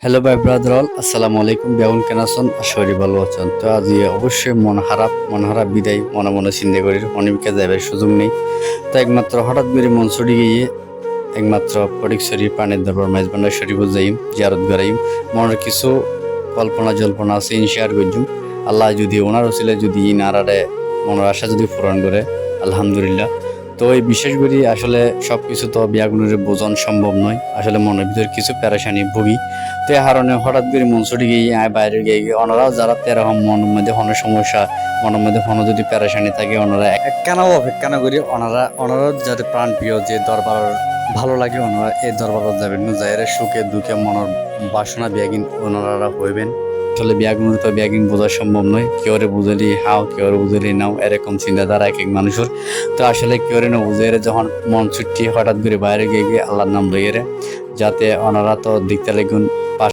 Hello ভাই brother all আসসালামু আলাইকুম বেগুন কেনাসন শরীর ভালো আছেন তো আজ অবশ্যই মন হারাপ বিদায় মনে মনে চিন্তা করি অনেকে যাবার সুযোগ নেই তো একমাত্র হঠাৎ করে মন ছড়ি গিয়ে একমাত্র ফটিকছড়ি পানির দরবার মাইজবান্ডার শরীফ যাইম জিয়ারত করাইম মনের কিছু কল্পনা জল্পনা আছে শেয়ার করছুম আল্লাহ যদি ওনার ওসিলে যদি ইনারারে মনের আশা যদি পূরণ করে আলহামদুলিল্লাহ। তো এই বিশেষ করে আসলে সবকিছু তো বিয়াগুনের বোঝানো সম্ভব নয়, আসলে মনের ভিতরে কিছু প্যারাশানি ভুগি। তো এই কারণে হঠাৎ করে মন ছুটি গিয়ে বাইরে গিয়ে ওনারাও যারা তেরকম মনের মধ্যে কোনো সমস্যা মনের মধ্যে কোনো যদি প্যারাশানি থাকে ওনারা একখানাও অপেক্ষা না করি ওনারা যাদের প্রাণ প্রিয় যে দরবার ভালো লাগে ওনারা এই দরবারত যাবেন যাইরে সুখে দুঃখে মনের বাসনা বিয়াগিন ওনারা হইবেন। আসলে বিয়াগুন তো বিয়াগিন বোঝা সম্ভব নয়, কেউরে বুঝলি হাও কেউরে বুঝলি নাও এরকম চিন্তাধারা এক এক মানুষের। তো আসলে কেউরে না বুঝে যখন মন ছুটি হঠাৎ করে বাইরে গিয়ে আল্লাহর নাম লইয়ে যাতে ওনারা তো দেখতে লাগুন